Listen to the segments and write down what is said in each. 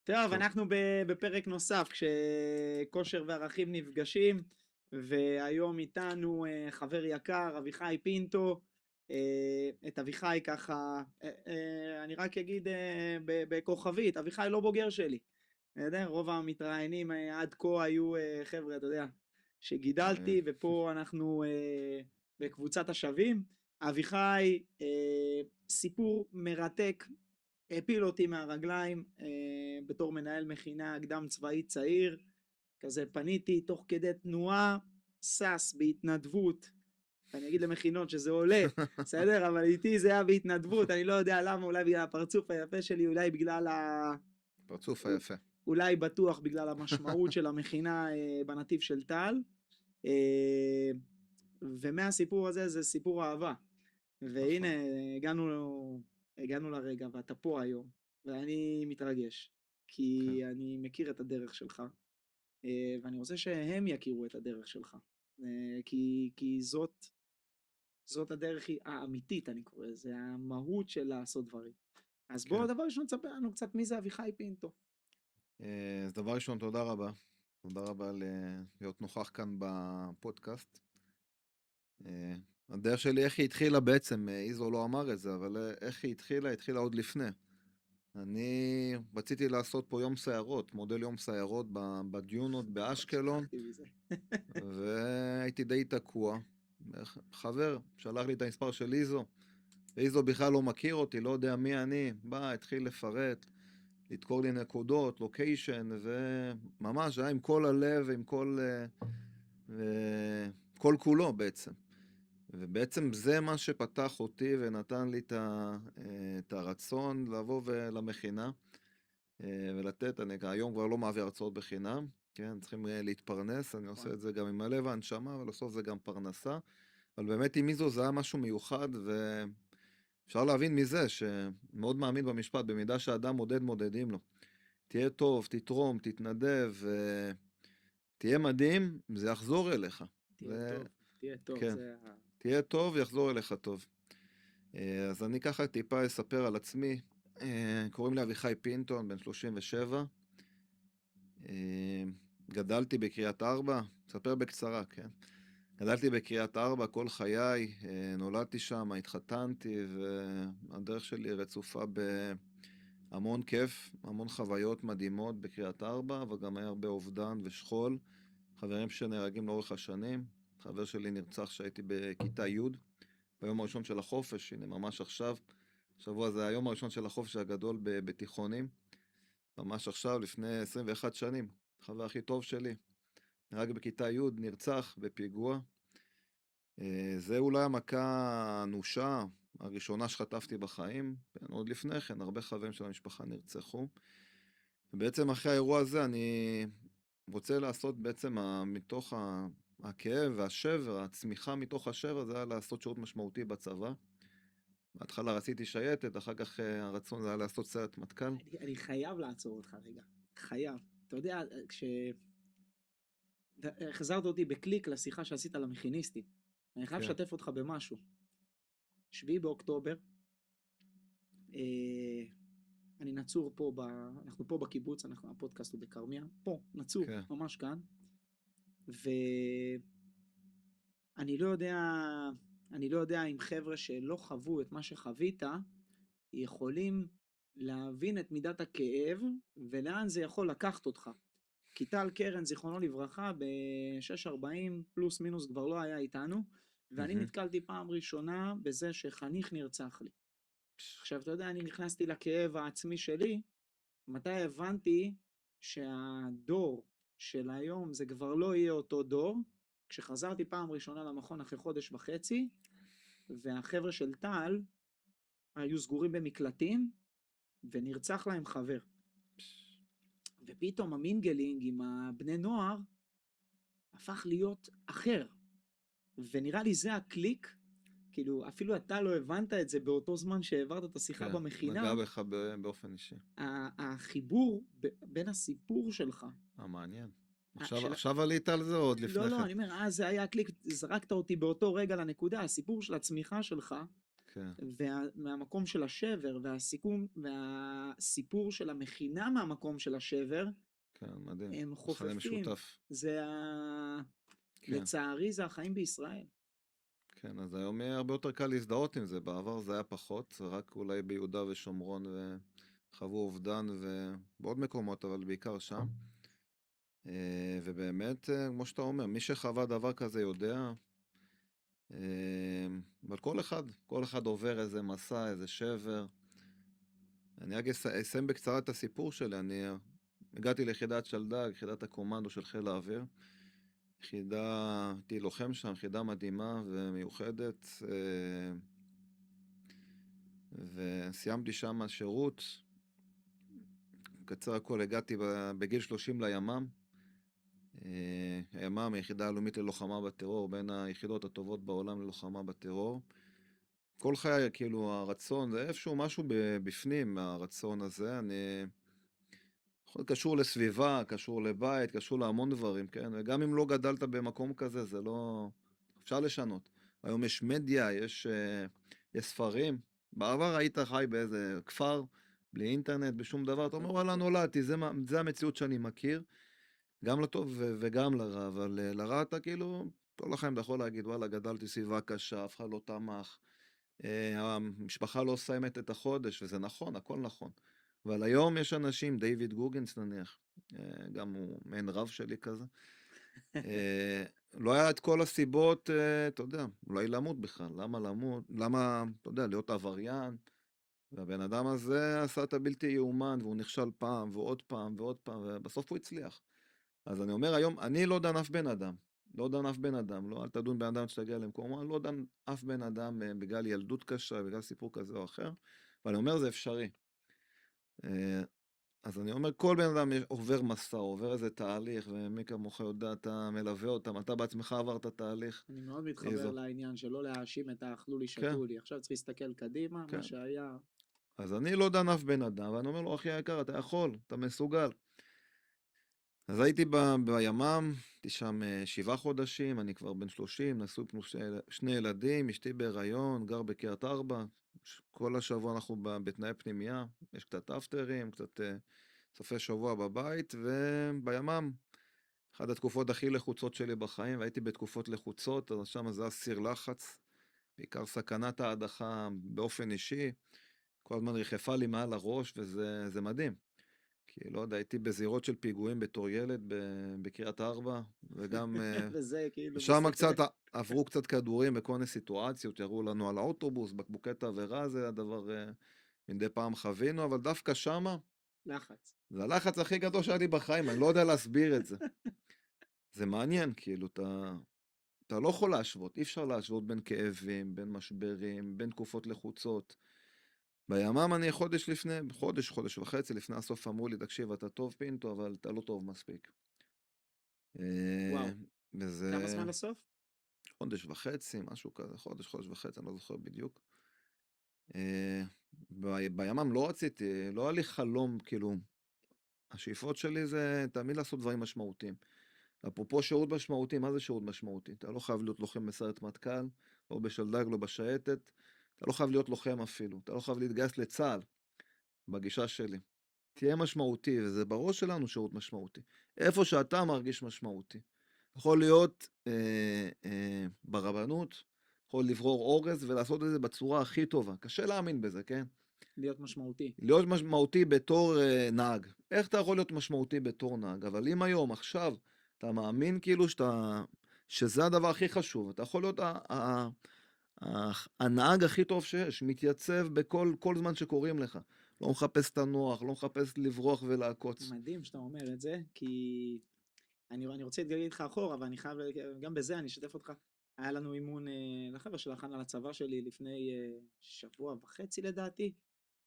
טוב, אנחנו בפרק נוסף, כשכושר וערכים נפגשים, והיום איתנו חבר יקר, אביחי פינטו. את אביחי ככה, אני רק אגיד בכוכבית, אביחי לא בוגר שלי. רוב המתראיינים עד כה היו חבר'ה, אתה יודע, שגידלתי, ופה אנחנו בקבוצת השווים. אביחי, סיפור מרתק, הפיל אותי מהרגליים בתור מנהל מכינה קדם צבאי צעיר, כזה פניתי תוך כדי תנועה, סס בהתנדבות, אני אגיד למכינות שזה עולה, בסדר? אבל איתי זה היה בהתנדבות, אני לא יודע למה, אולי בגלל הפרצוף היפה שלי, אולי בגלל פרצוף היפה. אולי בטוח בגלל המשמעות של המכינה בנתיב של טל, ומהסיפור הזה זה סיפור אהבה, והנה הגענו לרגע ואתה פה היום, ואני מתרגש, כי אני מכיר את הדרך שלך, ואני רוצה שהם יכירו את הדרך שלך, כי זאת הדרך האמיתית, אני קורא, זה המהות של לעשות דברים. אז בואו דבר ראשון תספר לנו קצת מי זה אביחי פינטו. אז דבר ראשון, תודה רבה. תודה רבה להיות נוכח כאן בפודקאסט. הדרך שלי, איך היא התחילה בעצם, איזו לא אמר את זה, אבל איך היא התחילה עוד לפני. אני רציתי לעשות פה יום סיירות, מודל יום סיירות בדיונות באשקלון, והייתי די תקוע. חבר שלח לי את המספר של איזו, ואיזו בכלל לא מכיר אותי, לא יודע מי אני, התחיל לפרט, לתקור לי נקודות, לוקיישן, וממש היה עם כל הלב, עם כל כולו בעצם. ובעצם זה מה שפתח אותי ונתן לי את הרצון לבוא למכינה ולתת. אני היום כבר לא מעביר הרצאות בחינם, כן, צריכים להתפרנס, אני עושה את זה גם עם הלב והנשמה, אבל בסוף זה גם פרנסה. אבל באמת עם איזו זה היה משהו מיוחד, ואפשר להבין מזה שמאוד מאמין במשפט, במידה שאדם מודדים לו. תהיה טוב, תתרום, תתנדב, תהיה מדהים, זה יחזור אליך. תהיה טוב, כן. זה... תהיה טוב, יחזור אליך טוב. אז אני ככה טיפה אספר על עצמי. קוראים לי אביחי פינטו, בן 37. גדלתי בקריית ארבע, אספר בקצרה, כן. גדלתי בקריית ארבע כל חיי, נולדתי שם, התחתנתי, והדרך שלי רצופה בהמון כיף, המון חוויות מדהימות בקריית ארבע, אבל גם היה הרבה אובדן ושכול. חברים שנהרגים לאורך השנים. חבר שלי נרצח שהייתי בכיתה י' ביום הראשון של החופש, הנה ממש עכשיו, שבוע זה היום הראשון של החופש הגדול בתיכונים, ממש עכשיו, לפני 21 שנים, חבר הכי טוב שלי, נהרג בכיתה י', נרצח בפיגוע. זה אולי המכה אנושה, הראשונה שחטפתי בחיים, עוד לפני כן, הרבה חברים של המשפחה נרצחו. ובעצם אחרי האירוע הזה אני רוצה לעשות בעצם מתוך הכאב והשבר, הצמיחה מתוך השבר, זה היה לעשות שירות משמעותי בצבא. בהתחלה רציתי שייטת, אחר כך הרצון זה היה לעשות סיירת מטכ"ל. אני חייב לעצור אותך רגע, חייב. אתה יודע, החזרת אותי בקליק לשיחה שעשית למכיניסטים. אני חייב לשתף אותך במשהו. 7 באוקטובר, אני נצור פה, אנחנו פה בקיבוץ, הפודקאסט הוא בקרמיה, פה, נצור, ממש כאן. ואני לא יודע אם חבר'ה שלא חוו את מה שחווית, יכולים להבין את מידת הכאב, ולאן זה יכול לקחת אותך. כי טל קרן, זיכרונו לברכה, ב-6:40 פלוס מינוס כבר לא היה איתנו, ואני נתקלתי פעם ראשונה בזה שחניך נרצח לי. עכשיו, אתה יודע, אני נכנסתי לכאב העצמי שלי, מתי הבנתי שהדור של היום זה כבר לא יהיה אותו דור, כשחזרתי פעם ראשונה למכון אחרי חודש וחצי, והחבר'ה של טל היו סגורים במקלטים, ונרצח להם חבר. ופתאום המינגלינג עם הבני נוער הפך להיות אחר. ונראה לי זה הקליק, כאילו אפילו אתה לא הבנת את זה באותו זמן שהעברת את השיחה במכינה. נגע בך באופן אישי. החיבור בין הסיפור שלך. מעניין. עכשיו עלית על זה עוד לפני כן. לא, אני אומר, זה היה הקליק, זרקת אותי באותו רגע לנקודה, הסיפור של הצמיחה שלך, כן, ומהמקום של השבר, והסיפור של המכינה מהמקום של השבר, כן, מדהים. הם מכנה חופפים. משותף. זה כן, לצערי זה החיים בישראל. כן, אז היום יהיה הרבה יותר קל להזדהות עם זה. בעבר זה היה פחות, רק אולי ביהודה ושומרון וחוו אובדן ובעוד מקומות, אבל בעיקר שם. ובאמת, כמו שאתה אומר, מי שחווה דבר כזה יודע, אבל כל אחד עובר איזה מסע, איזה שבר. אני רק אסיים בקצרה את הסיפור שלי. אני הגעתי ליחידת שלדג, יחידת הקומנדו של חיל האוויר. הייתי לוחם שם, יחידה מדהימה ומיוחדת, וסיימתי שם שירות. קצר הכל, הגעתי בגיל 30 לימ"מ. הימ"מ, היחידה הלאומית ללוחמה בטרור, בין היחידות הטובות בעולם ללוחמה בטרור. כל חיי, כאילו, הרצון, זה איפשהו משהו בפנים, הרצון הזה. קשור לסביבה, קשור לבית, קשור להמון דברים, כן? וגם אם לא גדלת במקום כזה, זה לא... אפשר לשנות. היום יש מדיה, יש ספרים. בעבר היית חי באיזה כפר, בלי אינטרנט, בשום דבר. אתה אומר, וואלה, נולדתי, זה המציאות שאני מכיר. גם לטוב וגם לרע, אבל לרע אתה כאילו, כל החיים אתה יכול להגיד, וואלה, גדלתי סביבה קשה, אף אחד לא תמך. המשפחה לא סיימת את החודש, וזה נכון, הכל נכון. אבל היום יש אנשים, דיוויד גוגנס נניח, גם הוא מעין רב שלי כזה, לא היה את כל הסיבות, אתה יודע, אולי למות בכלל, למה למות, למה, אתה יודע, להיות עבריין, והבן אדם הזה עשה את הבלתי יאומן, והוא נכשל פעם, ועוד פעם, ועוד פעם, ובסוף הוא הצליח. אז אני אומר היום, אני לא דן אף בן אדם, לא דן אף בן אדם, לא, אל תדון בן אדם שתגיע למקומו, אני לא דן אף בן אדם בגלל ילדות קשה, בגלל סיפור כזה או אחר, ואני אומר זה אפשרי. אז אני אומר, כל בן אדם עובר מסע, עובר איזה תהליך, ומי כמוך יודע, אתה מלווה אותם, אתה בעצמך עברת תהליך. אני מאוד מתחבר איזו. לעניין שלא להאשים את האכלו לי, כן, שתו לי. עכשיו צריך להסתכל קדימה, מה כן. שהיה. אז אני לא דן אף בן אדם, ואני אומר לו, אחי היקר, אתה יכול, אתה מסוגל. אז הייתי בימ"מ, הייתי שם 7 חודשים, אני כבר בן 30, נשוי פלוס 2 ילדים, אשתי בהיריון, גר בקריית ארבע, כל השבוע אנחנו בתנאי פנימייה, יש קצת אפטרים, קצת סופי שבוע בבית, ובימ"מ, אחת התקופות הכי לחוצות שלי בחיים, והייתי בתקופות לחוצות, אז שם זה היה סיר לחץ, בעיקר סכנת ההדחה באופן אישי, כל הזמן ריחפה לי מעל הראש, וזה מדהים. כי לא יודע, הייתי בזירות של פיגועים בתור ילד בקריית ארבע, וגם וזה כאילו שם בסדר. קצת עברו קצת כדורים בכל מיני סיטואציות, יראו לנו על האוטובוס, בקבוקי תבערה זה הדבר מדי פעם חווינו, אבל דווקא שמה, לחץ. זה הלחץ הכי גדול שהיה לי בחיים, אני לא יודע להסביר את זה. זה מעניין, כאילו, אתה לא יכול להשוות, אי אפשר להשוות בין כאבים, בין משברים, בין תקופות לחוצות. בימ"מ אני חודש וחצי לפני הסוף אמרו לי, תקשיב, אתה טוב פינטו, אבל אתה לא טוב מספיק. וואו. כמה וזה זמן לסוף? חודש וחצי, משהו כזה, חודש וחצי, אני לא זוכר בדיוק. אה, בימ"מ לא רציתי, לא היה לי חלום, כאילו, השאיפות שלי זה תמיד לעשות דברים משמעותיים. אפרופו שירות משמעותי, מה זה שירות משמעותי? אתה לא חייב להיות לוחם בסיירת מטכ"ל, לא בשלדג, לא בשייטת, אתה לא חייב להיות לוחם אפילו, אתה לא חייב להתגייס לצה"ל, בגישה שלי. תהיה משמעותי, וזה בראש שלנו שירות משמעותי. איפה שאתה מרגיש משמעותי. יכול להיות ברבנות, יכול לברור אורז ולעשות את זה בצורה הכי טובה. קשה להאמין בזה, כן? להיות משמעותי. להיות משמעותי בתור נהג. איך אתה יכול להיות משמעותי בתור נהג? אבל אם היום, עכשיו, אתה מאמין כאילו שזה הדבר הכי חשוב, אתה יכול להיות הנהג הכי טוב שיש, מתייצב כל זמן שקוראים לך. לא מחפש את הנוח, לא מחפש לברוח ולעקוץ. מדהים שאתה אומר את זה, כי אני רוצה להתגלגל איתך אחורה, ואני חייב, גם בזה אני אשתף אותך. היה לנו אימון לחבר'ה של הכנה לצבא שלי לפני שבוע וחצי לדעתי,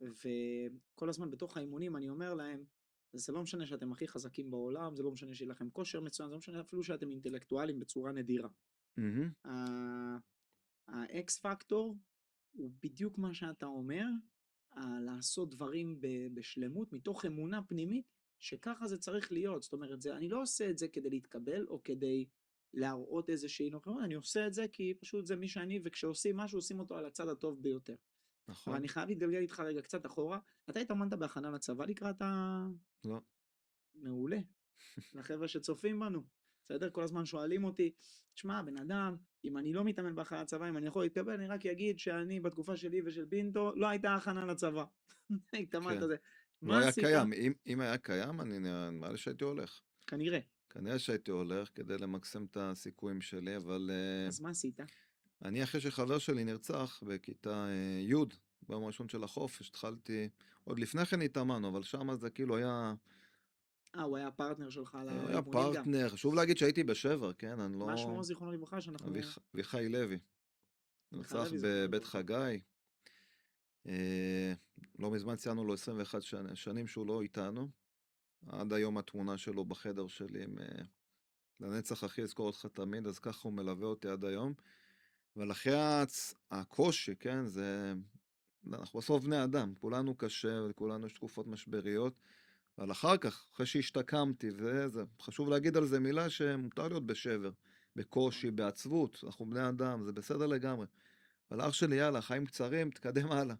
וכל הזמן בתוך האימונים אני אומר להם, זה לא משנה שאתם הכי חזקים בעולם, זה לא משנה שיהיה לכם כושר מצוין, זה לא משנה אפילו שאתם אינטלקטואלים בצורה נדירה. מהמם. האקס פקטור הוא בדיוק מה שאתה אומר, לעשות דברים בשלמות, מתוך אמונה פנימית, שככה זה צריך להיות. זאת אומרת, אני לא עושה את זה כדי להתקבל, או כדי להראות איזושהי נוכחות, אני עושה את זה כי פשוט זה מי שאני, וכשעושים משהו עושים אותו על הצד הטוב ביותר. אבל נכון? אני חייב להתגלגל איתך רגע קצת אחורה. אתה התאמנת בהכנה לצבא לקראת ה... לא. מעולה. לחבר'ה שצופים בנו. בסדר? כל הזמן שואלים אותי, תשמע, בן אדם, אם אני לא מתאמן בהכנה לצבא, אם אני יכול להתקבל, אני רק אגיד שאני בתקופה שלי ושל פינטו, לא הייתה הכנה לצבא. התאמנת כן. זה. לא מה היה עשית? קיים. אם היה קיים, נראה לי שהייתי הולך. כנראה. כנראה שהייתי הולך כדי למקסם את הסיכויים שלי, אבל אז מה עשית? אני אחרי שחבר שלי נרצח בכיתה י', ביום הראשון של החופש, התחלתי, עוד לפני כן התאמנו, אבל שם זה כאילו הוא היה הפרטנר שלך היה לאימונים גם. פרטנר, חשוב להגיד שהייתי בשבר, כן? אני מה לא... שמו זיכרונו לברכה שאנחנו... אביחי לוי, אביחי נרצח לוי זיכרונו בבית לברכה. חגי, לא מזמן ציינו לו 21 שנים שהוא לא איתנו, עד היום התמונה שלו בחדר שלי, לנצח אחי אזכור אותך תמיד, אז ככה הוא מלווה אותי עד היום. אבל אחרי הקושי, כן, אנחנו בסוף בני אדם, כולנו קשה, וכולנו יש תקופות משבריות, אבל אחר כך, אחרי שהשתקמתי, חשוב להגיד על זה מילה שמותר להיות בשבר, בקושי, בעצבות, אנחנו בני אדם, זה בסדר לגמרי. אבל אח שלי, יאללה, חיים קצרים, תקדם הלאה.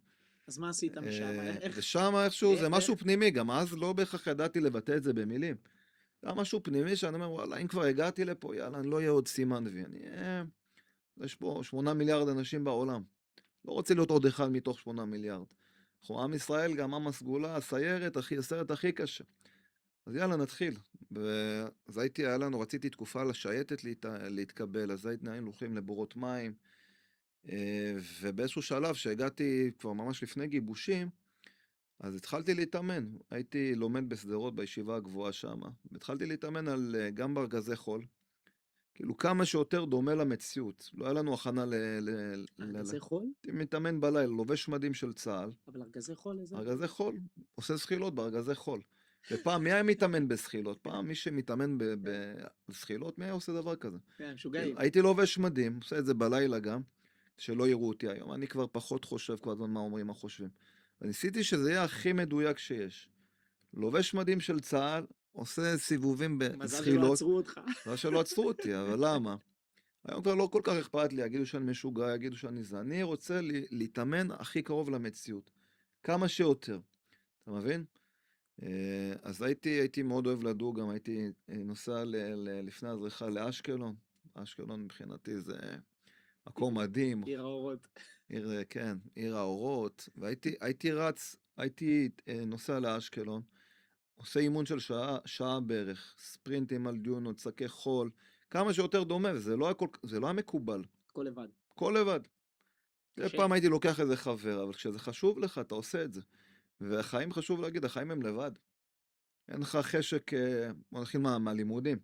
אז מה עשית משם? ושם איכשהו, זה משהו פנימי, גם אז לא בהכרח ידעתי לבטא את זה במילים. זה משהו פנימי שאני אומר, וואלה, אם כבר הגעתי לפה, יאללה, אני לא אהיה עוד סימן וי. יש פה 8 מיליארד אנשים בעולם. לא רוצה להיות עוד אחד מתוך 8 מיליארד. אנחנו עם ישראל, גם עם הסגולה, הסרט הכי קשה. אז יאללה, נתחיל. אז רציתי תקופה לשייטת להתקבל, אז היינו הולכים לבורות מים, ובאיזשהו שלב שהגעתי כבר ממש לפני גיבושים, אז התחלתי להתאמן. הייתי לומד בסדרות בישיבה הגבוהה שם, והתחלתי להתאמן גם בארגזי חול, כאילו כמה שיותר דומה למציאות. לא היה לנו הכנה ארגזי חול? מתאמן בלילה, לובש מדים של צה"ל. אבל ארגזי חול איזה? ארגזי חול, עושה זחילות בארגזי חול. ופעם, מי היה מתאמן בזחילות? פעם מי שמתאמן בזחילות, מי היה עושה דבר כזה? כן, משוגעים. הייתי לובש מדים, עושה את זה בלילה גם, שלא יראו אותי היום. אני כבר פחות חושב כל הזמן מה אומרים, מה חושבים. וניסיתי שזה יהיה הכי מדויק שיש. לובש מדים של צה"ל, עושה סיבובים בזחילות. מזל שלא עצרו אותך. לא שלא עצרו אותי, אבל למה? היום כבר לא כל כך אכפת לי, יגידו שאני משוגע, יגידו שאני זה. אני רוצה להתאמן הכי קרוב למציאות. כמה שיותר. אתה מבין? אז הייתי מאוד אוהב לדוג, גם הייתי נוסע לפני הזריחה לאשקלון. אשקלון מבחינתי זה מקום מדהים. עיר האורות. כן, עיר האורות. הייתי נוסע לאשקלון, עושה אימון של שעה בערך, ספרינטים על דיונות, שקי חול, כמה שיותר דומה, וזה לא היה מקובל. הכל לבד. הכל לבד. פעם הייתי לוקח איזה חבר, אבל כשזה חשוב לך, אתה עושה את זה. והחיים, חשוב להגיד, החיים הם לבד. אין לך חשק, בוא נתחיל מהלימודים.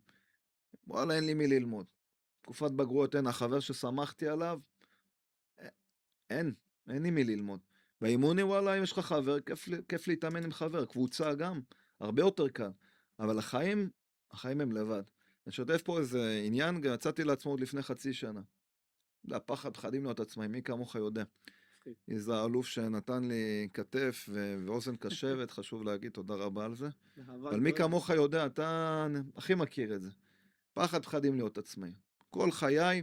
וואלה, אין לי מי ללמוד. תקופת בגרויות, החבר ששמחתי עליו, אין לי מי ללמוד. באימונים, וואלה, אם יש לך חבר, כיף להתאמן עם חבר, קבוצה גם, הרבה יותר קל. אבל החיים הם לבד. אני שותף פה איזה עניין, גם יצאתי לעצמאות לפני חצי שנה. פחדים להיות עצמאי, מי כמוך יודע. איזה אלוף שנתן לי כתף ואוזן קשבת, חשוב להגיד, תודה רבה על זה. אבל מי כמוך יודע, אתה הכי מכיר את זה. פחדים להיות עצמאי. כל חיי,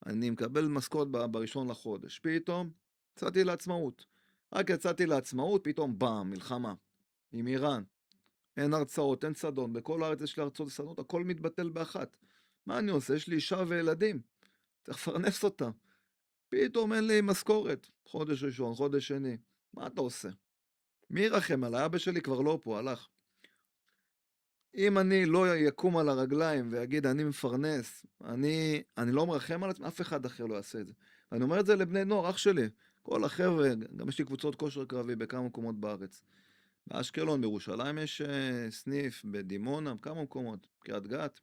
אני מקבל משכורת בראשון לחודש. פתאום, יצאתי לעצמאות. רק יצאתי לעצמאות, פתאום באם, מלחמה. עם איראן. אין הרצאות, אין שדות, בכל הארץ יש לי הרצאות ושדות, הכל מתבטל באחת. מה אני עושה? יש לי אישה וילדים. צריך לפרנס אותם. פתאום אין לי משכורת. חודש ראשון, חודש שני. מה אתה עושה? מי ירחם על האבא שלי? כבר לא פה, הלך. אם אני לא יקום על הרגליים ויגיד אני מפרנס, אני לא מרחם על עצמי, אף אחד אחר לא יעשה את זה. ואני אומר את זה לבני נוער, אח שלי. כל החבר'ה, גם יש לי קבוצות כושר קרבי בכמה מקומות בארץ. באשקלון, בירושלים יש סניף, בדימונה, כמה מקומות, קריית גת.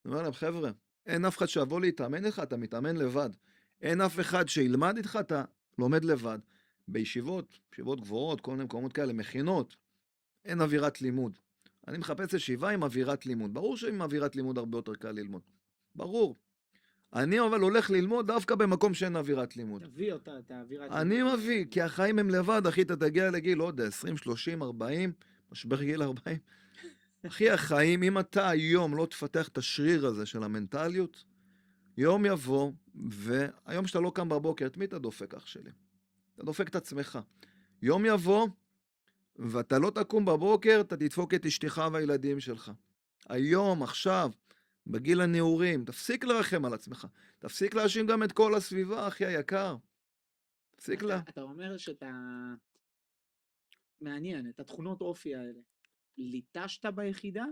אני אומר להם, חבר'ה, אין אף אחד שיבוא להתאמן איתך, אתה מתאמן לבד. אין אף אחד שילמד איתך, אתה לומד לבד. בישיבות, ישיבות גבוהות, כל מיני מקומות כאלה, מכינות, אין אווירת לימוד. אני מחפש ישיבה עם אווירת לימוד. ברור שעם אווירת לימוד הרבה יותר קל ללמוד. ברור. אני אבל הולך ללמוד דווקא במקום שאין אווירת לימוד. תביא אותה, את האווירת לימוד. אני מביא, כי החיים הם לבד, אחי, אתה תגיע לגיל, לא יודע, 20, 30, 40, משבר גיל 40. אחי, החיים, אם אתה היום לא תפתח את השריר הזה של המנטליות, יום יבוא, והיום שאתה לא קם בבוקר, את מי אתה דופק, אח שלי? אתה דופק את עצמך. יום יבוא, ואתה לא תקום בבוקר, אתה תדפוק את אשתך והילדים שלך. היום, עכשיו, בגיל הנעורים, תפסיק לרחם על עצמך. תפסיק להאשים גם את כל הסביבה, אחי היקר. תפסיק אתה אומר שאתה מעניין, את התכונות אופי האלה. ליטשת ביחידה,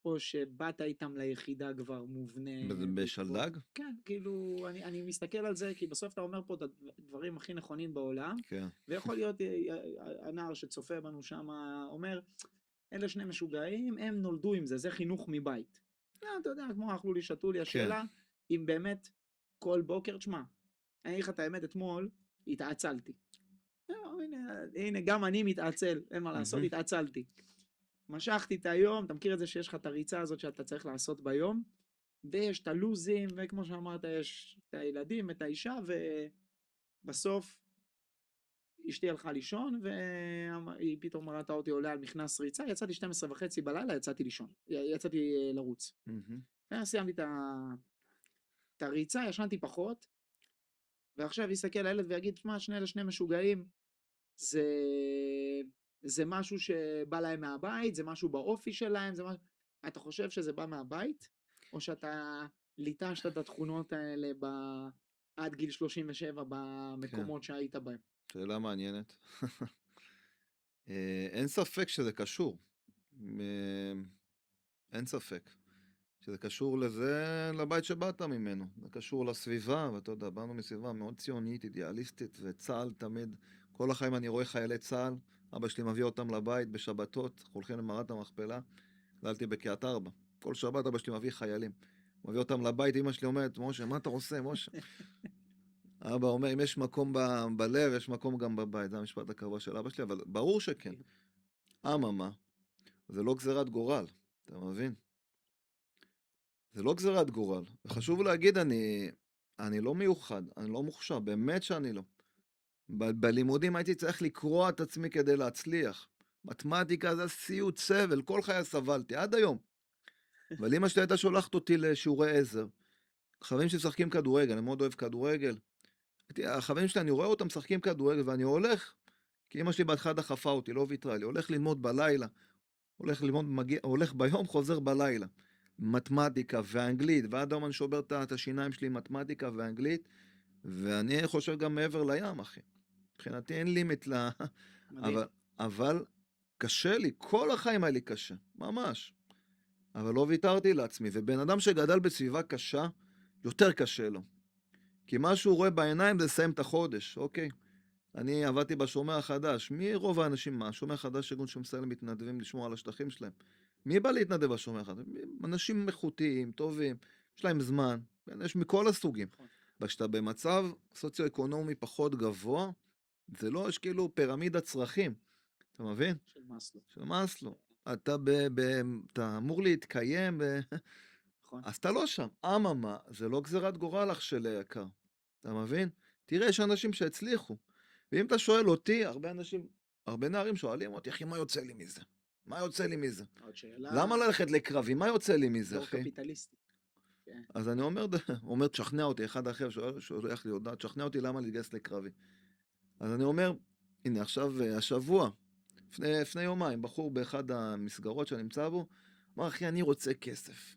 או שבאת איתם ליחידה כבר מובנה? בשלדג? כן, כאילו, אני מסתכל על זה, כי בסוף אתה אומר פה את הדברים הכי נכונים בעולם, כן. ויכול להיות הנער שצופה בנו שם אומר, אלה שני משוגעים, הם נולדו עם זה, זה חינוך מבית. אתה יודע, כמו אכלו לי, שתו לי, השאלה, אם באמת כל בוקר, תשמע, אני אגיד לך את האמת, אתמול התעצלתי. הנה, גם אני מתעצל, אין מה לעשות, התעצלתי. משכתי את היום, אתה מכיר את זה שיש לך את הריצה הזאת שאתה צריך לעשות ביום, ויש את הלוזים, וכמו שאמרת, יש את הילדים, את האישה, ובסוף אשתי הלכה לישון, והיא פתאום ראתה אותי עולה על מכנס ריצה, יצאתי 12:30 בלילה, יצאתי לישון, יצאתי לרוץ. סיימתי את הריצה, ישנתי פחות, ועכשיו יסתכל לילד ויגיד, תשמע, אלה שני משוגעים, זה משהו שבא להם מהבית, זה משהו באופי שלהם, אתה חושב שזה בא מהבית, או שאתה ליטשת את התכונות האלה עד גיל 37 במקומות שהיית בהם? שאלה מעניינת. אין ספק שזה קשור. אין ספק. שזה קשור לזה, לבית שבאת ממנו. זה קשור לסביבה, ואתה יודע, באנו מסביבה מאוד ציונית, אידיאליסטית, וצה"ל תמיד, כל החיים אני רואה חיילי צה"ל, אבא שלי מביא אותם לבית בשבתות, הולכים למערת המכפלה, גדלתי בקריית ארבע. כל שבת אבא שלי מביא חיילים. מביא אותם לבית, אמא שלי אומרת, משה, מה אתה עושה, משה? אבא אומר, אם יש מקום בלב, יש מקום גם בבית. זה המשפט הקבוע של אבא שלי, אבל ברור שכן. אממה, זה לא גזירת גורל, אתה מבין? זה לא גזירת גורל. וחשוב להגיד, אני לא מיוחד, אני לא מוכשר, באמת שאני לא. בלימודים הייתי צריך לקרוא את עצמי כדי להצליח. מתמטיקה זה סיוט סבל, כל חיי סבלתי, עד היום. אבל אמא שלי הייתה שולחת אותי לשיעורי עזר. חברים שמשחקים כדורגל, אני מאוד אוהב כדורגל. החברים שלי, אני רואה אותם משחקים כדורגל, ואני הולך, כי אמא שלי בהתחלה דחפה אותי, לא ויתרה לי, הולך ללמוד בלילה, הולך ביום, חוזר בלילה. מתמטיקה ואנגלית, ועד היום אני שובר את השיניים שלי עם מתמטיקה ואנגלית, ואני חושב גם מעבר לים, אחי. מבחינתי אין לימיט אבל קשה לי, כל החיים היה לי קשה, ממש. אבל לא ויתרתי לעצמי, ובן אדם שגדל בסביבה קשה, יותר קשה לו. כי מה שהוא רואה בעיניים זה לסיים את החודש, אוקיי? אני עבדתי בשומר החדש. מי רוב האנשים, מה? השומר החדש ארגון שמסייע מתנדבים לשמור על השטחים שלהם. מי בא להתנדב בשומר החדש? אנשים איכותיים, טובים, יש להם זמן, יש מכל הסוגים. אבל כשאתה במצב סוציו-אקונומי פחות גבוה, זה לא, יש כאילו פירמידת צרכים. אתה מבין? של מאסלו. של מאסלו. אתה אמור להתקיים, אז אתה לא שם. אממה, זה לא גזירת גורל, אח שלי יקר. אתה מבין? תראה, יש אנשים שהצליחו. ואם אתה שואל אותי, הרבה נערים שואלים אותי, אחי, מה יוצא לי מזה? מה יוצא לי מזה? למה ללכת לקרבי? מה יוצא לי מזה, אחי? דור קפיטליסטי. אז אני אומר, תשכנע אותי, אחד אחר שולח לי הודעה, תשכנע אותי למה להתגייס לקרבי. אז אני אומר, הנה, עכשיו, השבוע, לפני יומיים, בחור באחד המסגרות שאני נמצא בו, אמר, אחי, אני רוצה כסף.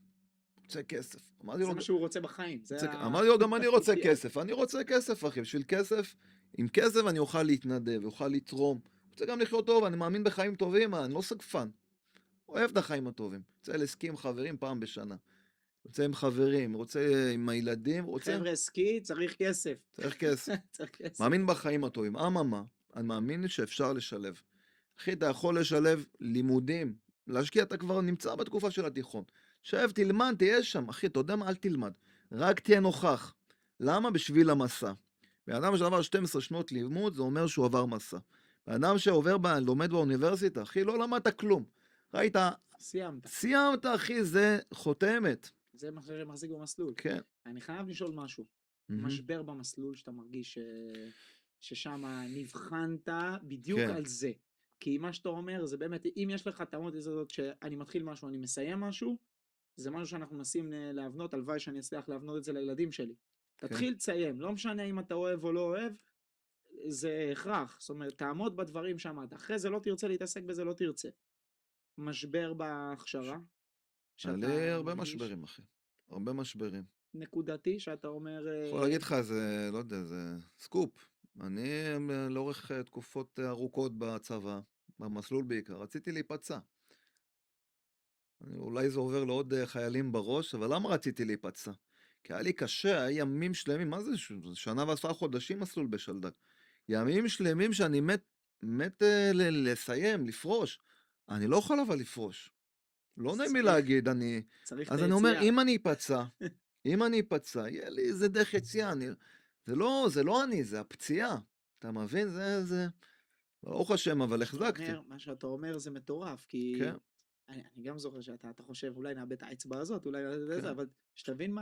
רוצה כסף. זה מה שהוא רוצה בחיים. אמרתי לו, גם אני רוצה כסף. אני רוצה כסף, אחי. בשביל כסף, עם כסף אני אוכל להתנדב, אוכל לתרום. רוצה גם לחיות טוב, אני מאמין בחיים טובים, אני לא סגפן. אוהב את החיים הטובים. רוצה להסכים עם חברים פעם בשנה. רוצה עם חברים, רוצה עם הילדים. חבר'ה, סקי, צריך כסף. צריך כסף. מאמין בחיים הטובים. אממה, אני מאמין שאפשר לשלב. אחי, אתה יכול לשלב לימודים. להשקיע, אתה כבר נמצא בתקופה של התיכון. שב, תלמד, תהיה שם. אחי, אתה יודע מה? אל תלמד. רק תהיה נוכח. למה? בשביל המסע. באדם שעבר 12 שנות לימוד, זה אומר שהוא עבר מסע. באדם לומד באוניברסיטה, אחי, לא למדת כלום. ראית? סיימת, אחי, זה חותמת. זה מה שמחזיק במסלול. כן. אני חייב לשאול משהו. משבר במסלול שאתה מרגיש ששם נבחנת בדיוק על זה. כי מה שאתה אומר זה באמת, אם יש לך את המוטיבציה הזאת שאני מתחיל משהו, אני מסיים משהו, זה משהו שאנחנו מנסים להבנות, הלוואי שאני אצליח להבנות את זה לילדים שלי. כן, תתחיל תסיים, לא משנה אם אתה אוהב או לא אוהב, זה הכרח, זאת אומרת, תעמוד בדברים שאמרת, אחרי זה לא תרצה להתעסק בזה, לא תרצה. משבר בהכשרה, היה לי שאתה הרבה מרגיש, משברים, אחי. הרבה משברים. נקודתי, שאתה אומר, יכול להגיד לך, זה, לא יודע, זה סקופ. אני לאורך תקופות ארוכות בצבא, במסלול בעיקר, רציתי להיפצע. אולי זה עובר לעוד חיילים בראש, אבל למה רציתי להיפצע? כי היה לי קשה, היה ימים שלמים, מה זה? שנה ועשרה חודשים מסלול בשלדג. ימים שלמים שאני מת לסיים, לפרוש. אני לא יכול אבל לפרוש. לא אז נעים לי צריך, להגיד, צריך את אז אני אומר, היציאה. אם אני אפצע, יהיה לי איזה דרך יציאה, זה לא אני, זה הפציעה. אתה מבין? ברוך השם, אבל החזקתי. מה שאתה אומר זה מטורף, כי כן, אני גם זוכר שאתה חושב, אולי נאבד את האצבע הזאת, אולי נאבד את זה, כן, אבל שתבין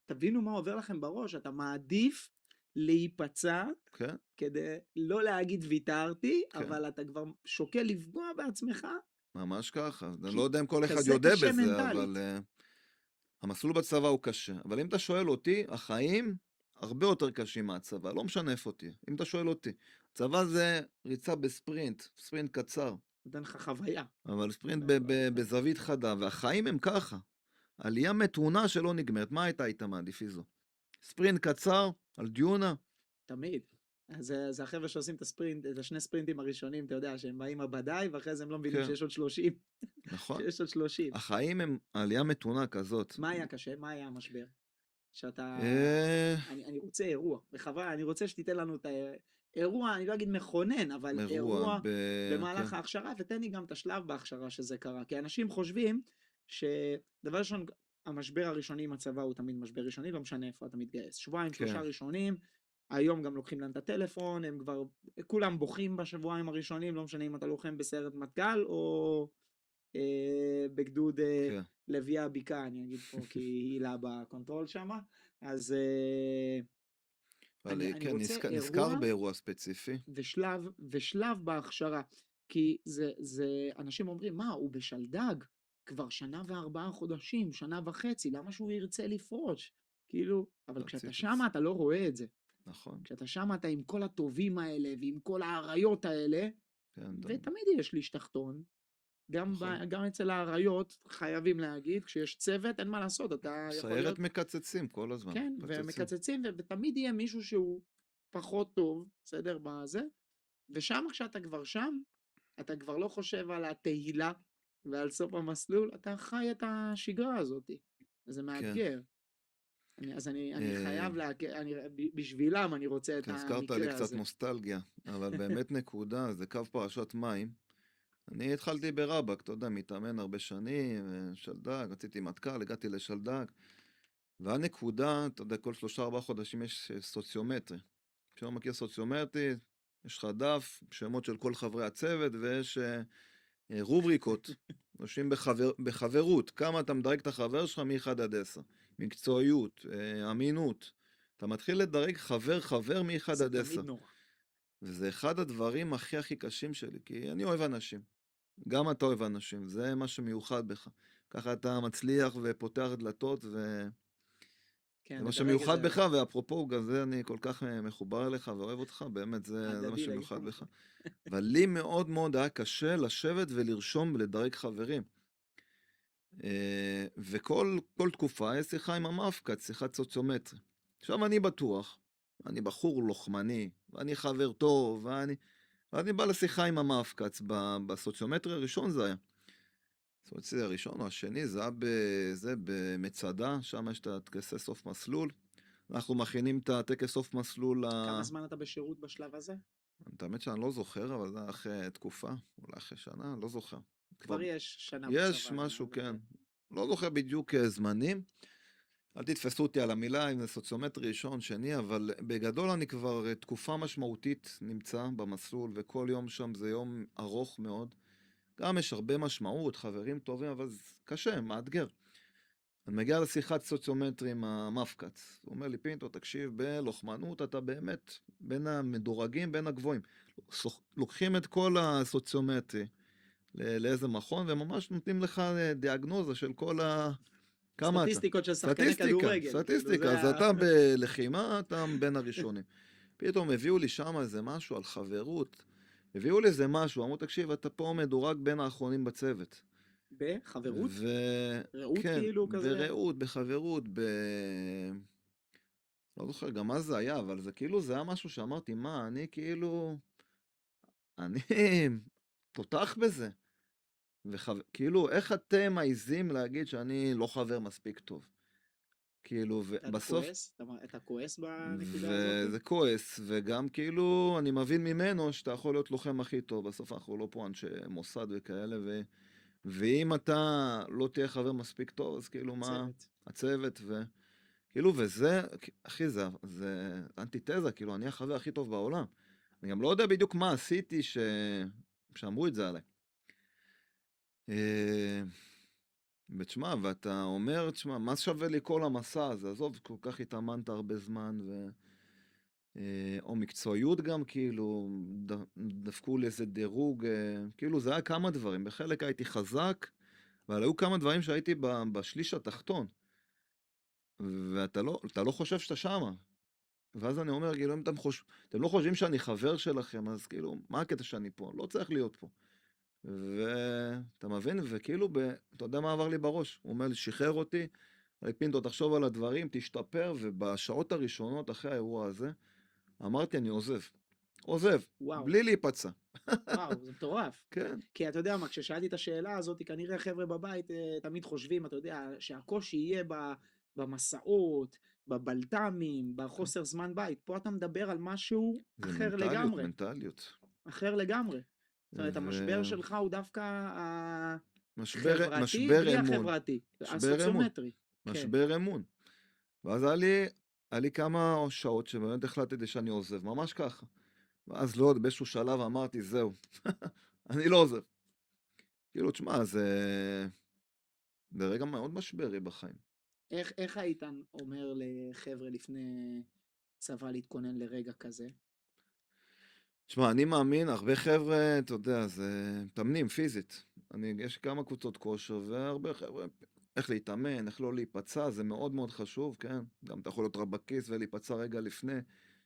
תבינו מה עובר לכם בראש, אתה מעדיף להיפצע כן, כדי לא להגיד ויתרתי, כן. אבל אתה כבר שוקל לפגוע בעצמך, ממש ככה. אני לא כי יודע אם כל אחד כזה יודה קשה בזה, אבל מנטלית. המסלול בצבא הוא קשה. אבל אם אתה שואל אותי, החיים הרבה יותר קשים מהצבא, לא משנה איפה אותי. אם אתה שואל אותי, צבא זה ריצה בספרינט, ספרינט קצר, נותן לך חוויה. אבל ספרינט אתה- בזווית חדה, והחיים הם ככה. עלייה מתונה שלא נגמרת. מה היית מעדיף איזו? ספרינט קצר על דיונה? תמיד. זה החבר'ה שעושים את הספרינט, את השני ספרינטים הראשונים, אתה יודע, שהם באים הבדאי, ואחרי זה הם לא מבינים כן, שיש עוד 30. נכון. שיש עוד 30. החיים הם עלייה מתונה כזאת. מה היה קשה? מה היה המשבר? שאתה... אה, אני רוצה אירוע, בכוונה, אני רוצה שתיתן לנו את האירוע, אני לא אגיד מכונן, אבל אירוע, אירוע כן, במהלך ההכשרה, ותן לי גם את השלב בהכשרה שזה קרה. כי אנשים חושבים שדבר ראשון, המשבר הראשוני עם הצבא הוא תמיד משבר ראשוני, לא משנה איפה אתה מתגייס. שבועיים, כן, שלושה ראשונים, היום גם לוקחים להם את הטלפון, הם כבר, כולם בוכים בשבועיים הראשונים, לא משנה אם אתה לוחם בסיירת מטכ"ל או בגדוד כן. לוי הבקעה, אני אגיד פה כי הילה בקונטרול שמה, אז אבל אני כן, רוצה נזכר אירוע באירוע ספציפי. ושלב בהכשרה, כי אנשים אומרים, מה, הוא בשלדג כבר 1 ו4 חודשים, 1.5 שנה, למה שהוא ירצה לפרוש? כאילו, אבל כשאתה ספציפית. שמה אתה לא רואה את זה. נכון, כשאתה שמה אתה עם כל הטובים האלה ועם כל האריות האלה, כן, ותמיד יש לי שטחתון, נכון. גם אצל האריות חייבים להגיד, כשיש צוות אין מה לעשות, אתה יכול סיירת להיות, מקצצים כל הזמן, כן, מקצצים. ומקצצים, ותמיד יהיה מישהו שהוא פחות טוב, בסדר, בזה, ושם כשאתה כבר שם, אתה כבר לא חושב על התהילה ועל סוף המסלול, אתה חי את השגרה הזאת, זה כן. מאתגר. אז אני אה, חייב, בשבילם אני רוצה את כן, הזכרת לי המקרה קצת הזה. נוסטלגיה, אבל באמת נקודה, זה קו פרשת מים. אני התחלתי ברבאק, אתה יודע, מתאמן הרבה שנים, שלדג, רציתי מטכ"ל, הגעתי לשלדג, והנקודה, אתה יודע, כל 3-4 חודשים יש סוציומטרי. כשאתה מכיר סוציומטרי, יש לך דף, שמות של כל חברי הצוות, ויש רובריקות, יושבים בחברות, כמה אתה מדרג את החבר שלך מ-1 עד 10, מקצועיות, אמינות, אתה מתחיל לדרג חבר מ-1 זה עד 10, תמיד נורא. וזה אחד הדברים הכי קשים שלי, כי אני אוהב אנשים, גם אתה אוהב אנשים, זה מה שמיוחד בך, ככה אתה מצליח ופותח דלתות, וזה כן, מה לדרג את שמיוחד זה בך, ואפרופו, גם זה אני כל כך מחובר אליך ואוהב אותך, באמת זה מה הדדי שמיוחד לגמרי. בך. אבל לי מאוד מאוד היה קשה לשבת ולרשום ולדרג חברים. וכל תקופה יש שיחה עם המפק"ץ, שיחת סוציומטרי. עכשיו אני בטוח, אני בחור לוחמני, ואני חבר טוב, ואני בא לשיחה עם המפק"ץ, בסוציומטרי הראשון זה היה. הסוציומטרי הראשון או השני, זה היה במצדה, שם יש את הטקסי סוף מסלול. אנחנו מכינים את הטקס סוף מסלול, כמה זמן אתה בשירות בשלב הזה? האמת שאני לא זוכר, אבל זה היה אחרי תקופה, אולי אחרי שנה, לא זוכר. כבר כבר יש שנה יש בצבא, אני משהו, מבין. כן. כן. לא זוכר בדיוק זמנים. אל תתפסו אותי על המילה, אם זה סוציומטרי ראשון, שני, אבל בגדול אני כבר תקופה משמעותית נמצא במסלול, וכל יום שם זה יום ארוך מאוד. גם יש הרבה משמעות, חברים טובים, אבל זה קשה, מאתגר. אני מגיע לשיחת סוציומטרי עם המפק"ץ. הוא אומר לי, פינטו, תקשיב, בלוחמנות אתה באמת בין המדורגים, בין הגבוהים. לוקחים את כל הסוציומטרי לאיזה מכון, וממש נותנים לך דיאגנוזה של כל כמה אתה? סטטיסטיקות של שחקני סטטיסטיקה, כדורגל, כאילו, סטטיסטיקה. זה אז אתה בלחימה, אתה בין הראשונים. פתאום הביאו לי שם איזה משהו על חברות. הביאו לי איזה משהו, אמרו, תקשיב, אתה פה מדורג בין האחרונים בצוות. בחברות? רעות וכן, כאילו כזה? ברעות, בחברות, לא זוכר גם מה זה היה, אבל זה כאילו, זה היה משהו שאמרתי, מה, אני כאילו, אני תותח בזה. כאילו, איך אתם מעיזים להגיד שאני לא חבר מספיק טוב? כאילו, אתה ובסוף, כועס? אתה כועס בנקודה הזאת? וזה כועס, וגם כאילו, אני מבין ממנו שאתה יכול להיות לוחם הכי טוב, בסוף אנחנו לא פה אנשי מוסד וכאלה, ואם אתה לא תהיה חבר מספיק טוב, אז כאילו מה, צוות. הצוות, וכאילו, וזה, אחי, זה אנטיתזה, כאילו, אני החבר הכי טוב בעולם. אני גם לא יודע בדיוק מה עשיתי שאמרו את זה עליי. ותשמע, ואתה אומר, תשמע, מה שווה לי כל המסע הזה? עזוב, כל כך התאמנת הרבה זמן, או מקצועיות גם, כאילו, דפקו לי איזה דירוג, כאילו, זה היה כמה דברים. בחלק הייתי חזק, אבל היו כמה דברים שהייתי בשליש התחתון, ואתה לא חושב שאתה שמה. ואז אני אומר, כאילו, אם אתם לא חושבים שאני חבר שלכם, אז כאילו, מה הקטע שאני פה? לא צריך להיות פה. ואתה מבין? וכאילו, אתה יודע מה עבר לי בראש? הוא אומר לי, שחרר אותי, פינטו, תחשוב על הדברים, תשתפר, ובשעות הראשונות אחרי האירוע הזה, אמרתי, אני עוזב. עוזב, וואו, בלי להיפצע. וואו, זה מטורף. כן. כי אתה יודע מה, כששאלתי את השאלה הזאת, כנראה חבר'ה בבית תמיד חושבים, אתה יודע, שהקושי יהיה במסעות, בבלת"מים, בחוסר זמן בית. פה אתה מדבר על משהו זה אחר מנטליות, לגמרי. מנטליות. אחר לגמרי. זאת אומרת, המשבר ומשבר שלך הוא דווקא החברתי בלי אמון. החברתי, משבר אמון. הסוציומטרי. כן. משבר אמון. ואז היה לי כמה שעות שבאמת החלטתי שאני עוזב, ממש ככה. ואז לא, באיזשהו שלב אמרתי, זהו, אני לא עוזב. כאילו, תשמע, זה רגע מאוד משברי בחיים. איך היית אומר לחבר'ה לפני צבא להתכונן לרגע כזה? תשמע, אני מאמין, הרבה חבר'ה, אתה יודע, זה מתאמנים פיזית. יש כמה קבוצות כושר, והרבה חבר'ה, איך להתאמן, איך לא להיפצע, זה מאוד מאוד חשוב, כן? גם אתה יכול להיות רבקיסט ולהיפצע רגע לפני,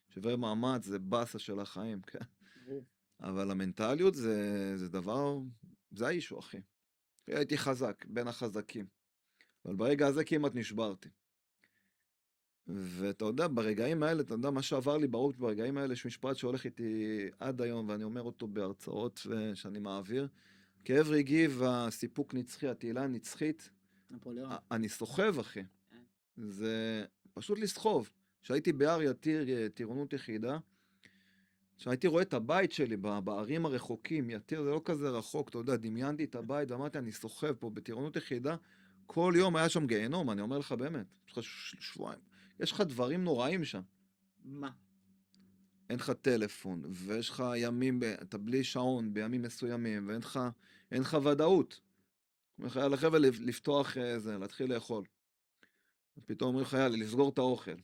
שווה מאמץ, זה באסה של החיים, כן? ברור. אבל המנטליות זה דבר, זה האישו, אחי. הייתי חזק, בין החזקים. אבל ברגע הזה כמעט נשברתי. ואתה יודע, ברגעים האלה, אתה יודע, מה שעבר לי בראש ברגעים האלה, יש משפט שהולך איתי עד היום, ואני אומר אותו בהרצאות שאני מעביר. כאב רגעי והסיפוק נצחי, התהילה הנצחית, נפוליאון. אני סוחב, אחי. זה פשוט לסחוב. כשהייתי בהר יתיר, טירונות יחידה, כשהייתי רואה את הבית שלי בערים הרחוקים, יתיר זה לא כזה רחוק, אתה יודע, דמיינתי את הבית ואמרתי, אני סוחב פה בטירונות יחידה, כל יום היה שם גיהנום, אני אומר לך באמת, יש לך שבועיים, יש לך דברים נוראים שם. מה? אין לך טלפון, ויש לך ימים, אתה בלי שעון בימים מסוימים, ואין לך ודאות. אומר לך, יאללה חבר'ה, לפתוח זה, להתחיל לאכול. פתאום אומרים לך, יאללה, לסגור את האוכל.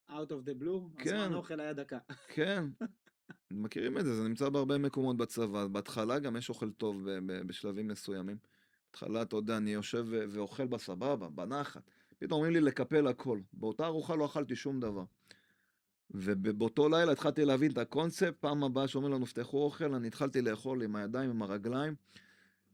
Out of the blue? כן, הזמן אוכל היה דקה. כן. מכירים את זה, זה נמצא בהרבה מקומות בצבא. בהתחלה גם יש אוכל טוב בשלבים מסוימים. בהתחלה, אתה יודע, אני יושב ואוכל בסבבה, בנחת. פתאום אומרים לי לקפל הכל. באותה ארוחה לא אכלתי שום דבר. ובאותו לילה התחלתי להבין את הקונספט, פעם הבאה שאומרים לנו, פתחו אוכל, אני התחלתי לאכול עם הידיים, עם הרגליים,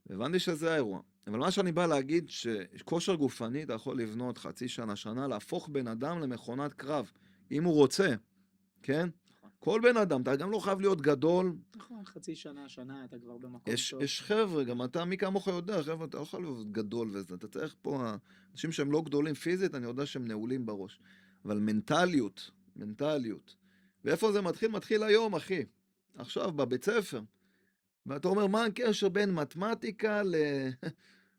והבנתי שזה האירוע. אבל מה שאני בא להגיד, שכושר גופני, אתה יכול לבנות חצי שנה, שנה, להפוך בן אדם למכונת קרב, אם הוא רוצה, כן? נכון. כל בן אדם, אתה גם לא חייב להיות גדול. נכון, חצי שנה, שנה, אתה כבר במקום טוב. יש חבר'ה, גם אתה, מי כמוך יודע, חבר'ה, אתה לא חייב להיות גדול וזה, אתה צריך פה, אנשים שהם לא גדולים פיזית, אני יודע שהם נעולים בראש. אבל מנטליות. ואיפה זה מתחיל? מתחיל היום, אחי. עכשיו, בבית ספר. ואתה אומר, מה הקשר בין מתמטיקה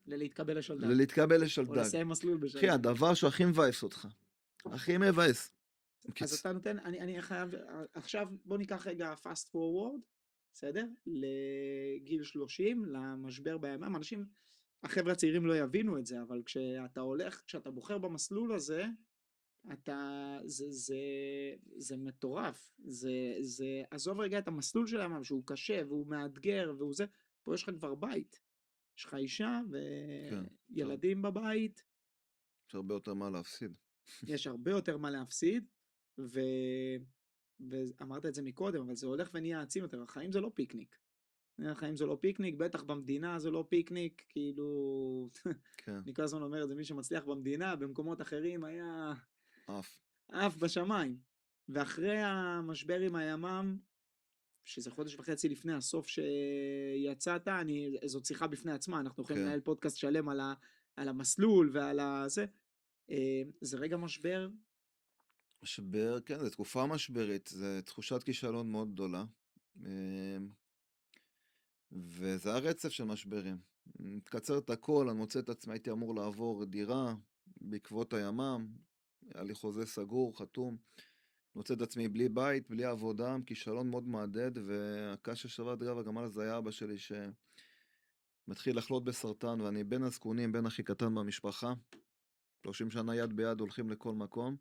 ללהתקבל לשלדג. ללהתקבל או לשלדג? לסיים מסלול בשלדג. אחי, הדבר שהכי מבאס אותך. הכי מבאס. אז אתה נותן, אני חייב, עכשיו בוא ניקח רגע fast forward, בסדר? לגיל 30, למשבר בימ"מ, אנשים החבר'ה הצעירים לא יבינו את זה, אבל כשאתה בוחר במסלול הזה, זה מטורף. עזוב רגע את המסלול שלהם, שהוא קשה והוא מאתגר והוא זה, פה יש לך כבר בית. יש לך אישה כן, וילדים בבית, יש הרבה יותר מה להפסיד. יש הרבה יותר מה להפסיד, ואמרת את זה מקודם, אבל זה הולך ונהיה עצים יותר, החיים זה לא פיקניק. החיים זה לא פיקניק, בטח במדינה זה לא פיקניק, כאילו, כן, אני כל הזמן אומר את זה, מי שמצליח במדינה, במקומות אחרים היה אף. עף בשמיים. ואחרי המשבר עם הימ"מ, שזה חודש וחצי לפני הסוף שיצאת, זאת שיחה בפני עצמה, אנחנו יכולים כן. לנהל פודקאסט שלם על המסלול ועל זה. זה רגע משבר, משבר, כן, זו תקופה משברית, זו תחושת כישלון מאוד גדולה. וזה הרצף של משברים. תקצר את הכל, אני מוצא את עצמי, הייתי אמור לעבור דירה בעקבות הימ"מ, היה לי חוזה סגור, חתום. מוצא את עצמי בלי בית, בלי עבודה, כישלון מאוד מהדהד, והקש ששבר את גב הגמל הזה היה אבא שלי שמתחיל לחלות בסרטן, ואני בין הזקונים, בין הכי קטן במשפחה. 30 שנה יד ביד הולכים לכל מקום.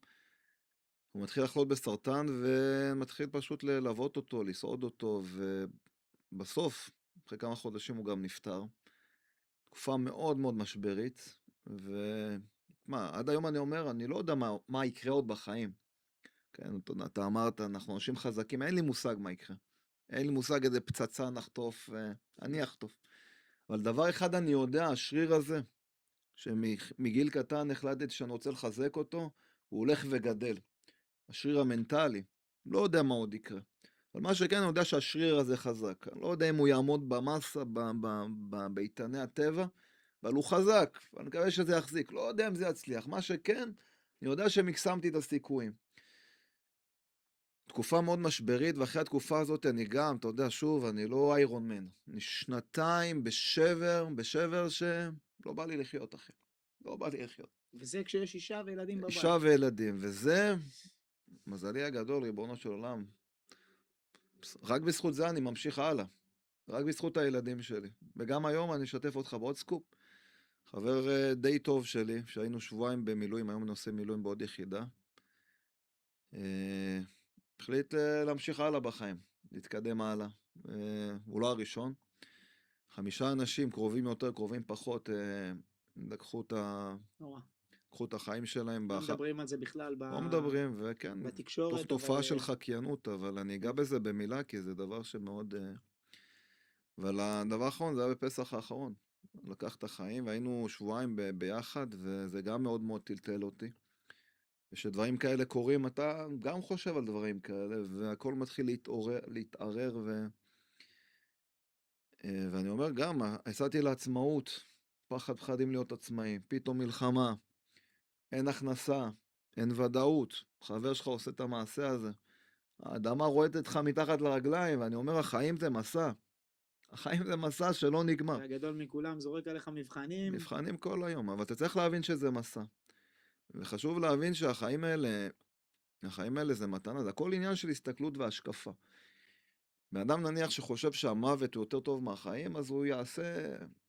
הוא מתחיל לחלות בסרטן ומתחיל פשוט ללוות אותו, לסעוד אותו, ובסוף, אחרי כמה חודשים הוא גם נפטר. תקופה מאוד מאוד משברית, ומה, עד היום אני אומר, אני לא יודע מה יקרה עוד בחיים. כן, אתה אמרת, אנחנו אנשים חזקים, אין לי מושג מה יקרה. אין לי מושג איזה פצצה נחטוף, אני אחטוף. אבל דבר אחד אני יודע, השריר הזה, שמגיל קטן החלטתי שאני רוצה לחזק אותו, הוא הולך וגדל. השריר המנטלי, לא יודע מה עוד יקרה. אבל מה שכן, אני יודע שהשריר הזה חזק. אני לא יודע אם הוא יעמוד במסה, באיתני הטבע, אבל הוא חזק, ואני מקווה שזה יחזיק. לא יודע אם זה יצליח. מה שכן, אני יודע שמקסמתי את הסיכויים. תקופה מאוד משברית, ואחרי התקופה הזאת אני גם, אתה יודע, שוב, אני לא איירון מן. אני שנתיים בשבר שלא בא לי לחיות, אחי. לא בא לי לחיות. וזה כשיש אישה וילדים בבית. אישה וילדים, וזה, מזלי הגדול, ריבונו של עולם. רק בזכות זה אני ממשיך הלאה. רק בזכות הילדים שלי. וגם היום אני אשתף אותך בעוד סקופ. חבר די טוב שלי, שהיינו שבועיים במילואים, היום אני עושה מילואים בעוד יחידה. החליט להמשיך הלאה בחיים, להתקדם הלאה. הוא לא הראשון. 5 אנשים, קרובים יותר, קרובים פחות, לקחו את החיים שלהם. לא מדברים על זה בכלל לא מדברים, וכן, בתקשורת. תופעה של חקיינות, אבל אני אגע בזה במילה, כי זה דבר שמאוד... אבל הדבר האחרון, זה היה בפסח האחרון. לקח את החיים, והיינו שבועיים ביחד, וזה גם מאוד מאוד טלטל אותי. ושדברים כאלה קורים, אתה גם חושב על דברים כאלה, והכל מתחיל להתערער, ואני אומר גם, הצעתי לעצמאות, פחדים להיות עצמאי, פתאום מלחמה, אין הכנסה, אין ודאות, חבר שלך עושה את המעשה הזה, האדמה רועדת לך מתחת לרגליים, ואני אומר, החיים זה מסע. החיים זה מסע שלא נגמר. והגדול מכולם זורק עליך מבחנים. מבחנים כל היום, אבל אתה צריך להבין שזה מסע. וחשוב להבין שהחיים האלה זה מתנה, זה הכל עניין של הסתכלות והשקפה. באדם נניח שחושב שהמוות הוא יותר טוב מהחיים, אז הוא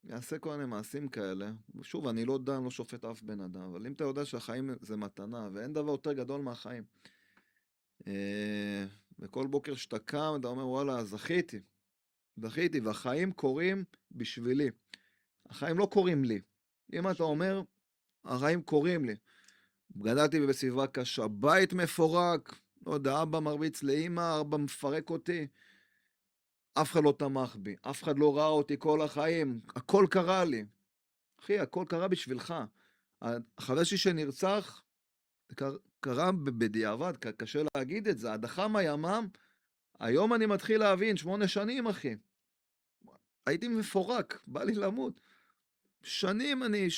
יעשה כל מיני מעשים כאלה. שוב, אני לא יודע, אני לא שופט אף בן אדם, אבל אם אתה יודע שהחיים זה מתנה, ואין דבר יותר גדול מהחיים. וכל בוקר שאתה קם, אתה אומר, וואלה, זכיתי, והחיים קורים בשבילי. החיים לא קורים לי. אם אתה אומר, החיים קורים לי. גדלתי בסביבה קשה, בית מפורק, לא יודע, אבא מרביץ לאמא, אבא מפרק אותי. אף אחד לא תמך בי, אף אחד לא ראה אותי כל החיים, הכל קרה לי. אחי, הכל קרה בשבילך. החבר שלי שנרצח, קרה בדיעבד, קשה להגיד את זה, הדחה מהימ"מ, היום אני מתחיל להבין, 8 שנים, אחי. הייתי מפורק, בא לי למות. שנים אני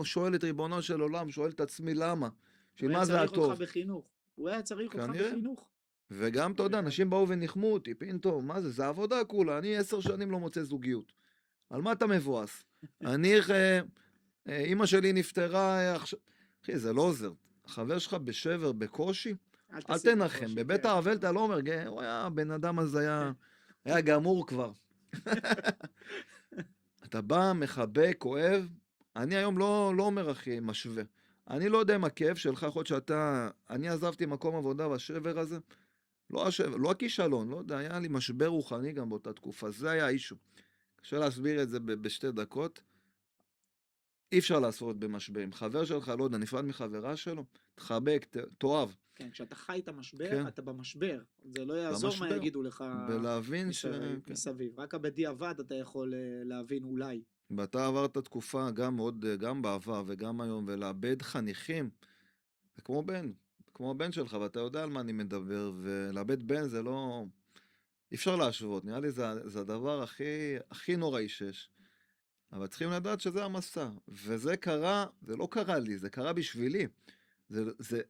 שואל את ריבונו של עולם, שואל את עצמי למה. שמה זה הטוב? הוא היה צריך אותך בחינוך. הוא היה צריך אותך בחינוך. וגם, אתה יודע, אנשים באו ונחמו אותי, פינטו, מה זה? זה עבודה כולה, אני 10 שנים לא מוצא זוגיות. על מה אתה מבואס? אמא שלי נפטרה עכשיו... אחי, זה לא עוזר. החבר שלך בשבר, בקושי, אל תנחם. בבית האבל אתה לא אומר, הוא היה, הבן אדם הזה היה גמור כבר. אתה בא, מחבק, אוהב, אני היום לא אומר, אחי, משווה. אני לא יודע אם הכאב שלך, יכול להיות שאתה, אני עזבתי מקום עבודה והשבר הזה, לא השבר, לא הכישלון, לא יודע, היה לי משבר רוחני גם באותה תקופה, זה היה האישו. קשה להסביר את זה בשתי דקות, אי אפשר לעשות במשברים. חבר שלך, לא יודע, נפרד מחברה שלו, תחבק, תאהב. כן, כשאתה חי את המשבר, כן, אתה במשבר. זה לא יעזור מה במשבר, יגידו לך בלהבין כן. מסביב. רק בדיעבד אתה יכול להבין אולי. ואתה עברת תקופה גם מאוד, גם בעבר וגם היום, ולאבד חניכים, זה כמו בן שלך, ואתה יודע על מה אני מדבר, ולאבד בן זה לא, אי אפשר להשוות, נראה לי זה הדבר הכי נוראי שיש. אבל צריכים לדעת שזה המסע, וזה קרה, זה לא קרה לי, זה קרה בשבילי. זה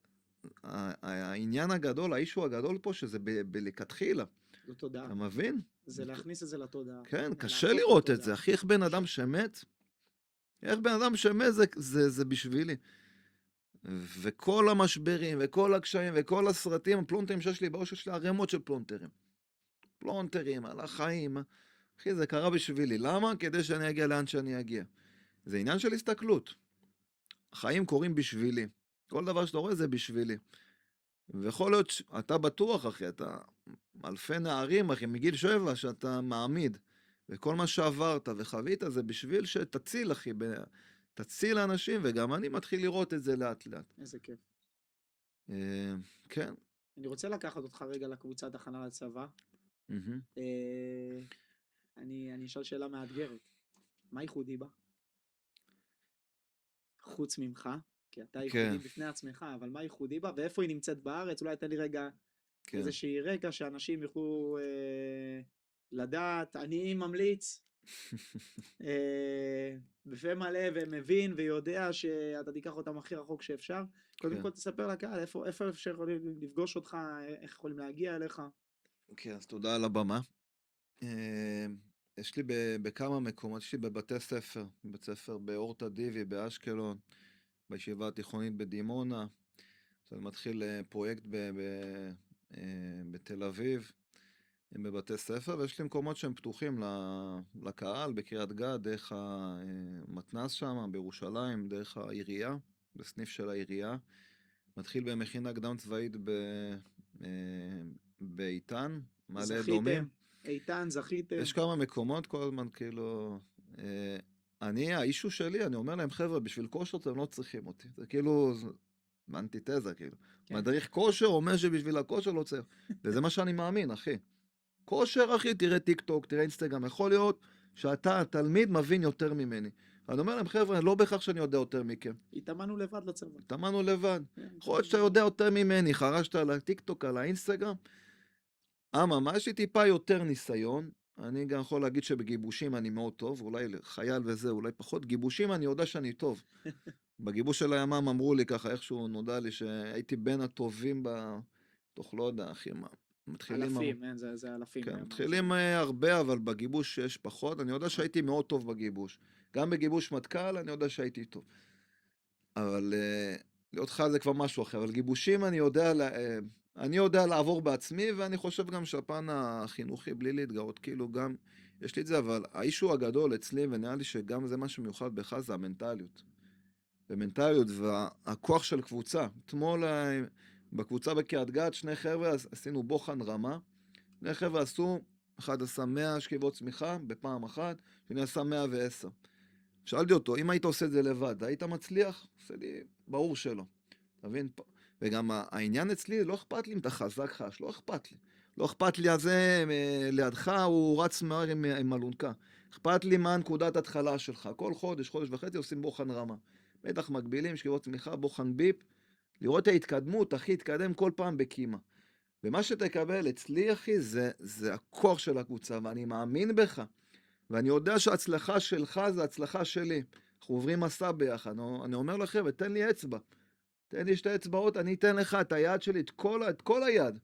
העניין הגדול, האישו הגדול פה, שזה בלכתחילה. זו תודעה. אתה מבין? זה להכניס את זה לתודעה. כן, קשה להפוך לראות את לתודעה. זה, אחי, איך בן אדם שמת, איך בן אדם שמת זה בשבילי. וכל המשברים, וכל הקשיים, וכל הסרטים, הפלונטרים שיש לי בראש, יש לי ערימות של פלונטרים. פלונטרים על החיים. אחי, זה קרה בשבילי. למה? כדי שאני אגיע לאן שאני אגיע. זה עניין של הסתכלות. החיים קורים בשבילי. כל דבר שאתה רואה זה בשבילי. ויכול להיות שאתה בטוח, אחי, אתה אלפי נערים, אחי, מגיל 7, שאתה מעמיד. וכל מה שעברת וחווית זה בשביל שתציל, אחי, תציל אנשים, וגם אני מתחיל לראות את זה לאט לאט. איזה כיף. כן. אני רוצה לקחת אותך רגע לקבוצת הכנה לצבא. מהמם. אני אשאל שאלה מאתגרת. מה ייחודי בה? חוץ ממך, כי אתה כן, ייחודי בפני עצמך, אבל מה ייחודי בה, ואיפה היא נמצאת בארץ? אולי תן לי רגע כן. איזושהי רקע שאנשים יוכלו לדעת. אני ממליץ בפה מלא ומבין ויודע שאתה תיקח אותם הכי רחוק שאפשר. קודם כן. כל תספר לקהל איפה אפשר לפגוש אותך, איך יכולים להגיע אליך. אוקיי, אז תודה על הבמה. יש לי בכמה מקומות, יש לי בבתי ספר, בית ספר באורטה דיבי, באשקלון, בישיבה התיכונית בדימונה, עכשיו מתחיל פרויקט בתל אביב, בבתי ספר, ויש לי מקומות שהם פתוחים לקהל, בקריית גת, דרך המתנ"ס שם, בירושלים, דרך העירייה, בסניף של העירייה. מתחיל במכינה קדם צבאית באיתן, מעלה אדומים. איתן, זכיתם. יש כמה מקומות כל הזמן, כאילו, האישו שלי, אני אומר להם, חבר'ה, בשביל כושר אתם לא צריכים אותי. זה כאילו, אנטיתזה, כאילו. כן. מדריך כושר אומר שבשביל הכושר לא צריך. וזה מה שאני מאמין, אחי. כושר, אחי, תראה טיק טוק, תראה אינסטגרם, יכול להיות שאתה, התלמיד, מבין יותר ממני. ואני אומר להם, חבר'ה, לא בהכרח שאני יודע יותר מכם. התאמנו לבד לצבא. התאמנו לבד. יכול להיות שאתה יודע יותר ממני, חרשת על הטיק טוק, על האינסטגרם. מה, יש לי טיפה יותר ניסיון. אני גם יכול להגיד שבגיבושים אני מאוד טוב, אולי חייל וזה, אולי פחות. גיבושים אני יודע שאני טוב. בגיבוש של הימ"מ אמרו לי ככה, איכשהו נודע לי שהייתי בין הטובים בתוך, לא יודע, אחי, מה. אלפים, זה אלפים. כן, מתחילים הרבה, אבל בגיבוש יש פחות. אני יודע שהייתי מאוד טוב בגיבוש. גם בגיבוש מטכ"ל אני יודע שהייתי טוב. אבל להיות חייל זה כבר משהו אחר. אבל גיבושים אני יודע לעבור בעצמי, ואני חושב גם שהפן החינוכי, בלי להתגאות, כאילו גם, יש לי את זה, אבל האישו הגדול אצלי, ונראה לי שגם זה משהו מיוחד בך, זה המנטליות. ומנטליות, והכוח של קבוצה. אתמול בקבוצה בקריית גת, שני חבר'ה, עשינו בוחן רמה. שני חבר'ה עשו, אחד עשה 100 שכיבות צמיחה בפעם אחת, שני עשה 110. שאלתי אותו, אם היית עושה את זה לבד, היית מצליח? עושה לי, ברור שלא. אתה מבין? וגם העניין אצלי, לא אכפת לי אם אתה חזק חש, לא אכפת לי. לא אכפת לי הזה, לידך הוא רץ מהר עם אלונקה. אכפת לי מה נקודת התחלה שלך. כל חודש, חודש וחצי עושים בוחן רמה. בטח מגבילים, שכיבות צמיחה, בוחן ביפ. לראות את ההתקדמות, אחי, התקדם כל פעם בקימה. ומה שתקבל אצלי, אחי, זה הכוח של הקבוצה, ואני מאמין בך. ואני יודע שההצלחה שלך זה הצלחה שלי. אנחנו עוברים מסע ביחד. אני אומר לכם, ותן לי אצבע. תן לי שתי אצבעות, אני אתן לך את היד שלי, את כל היד.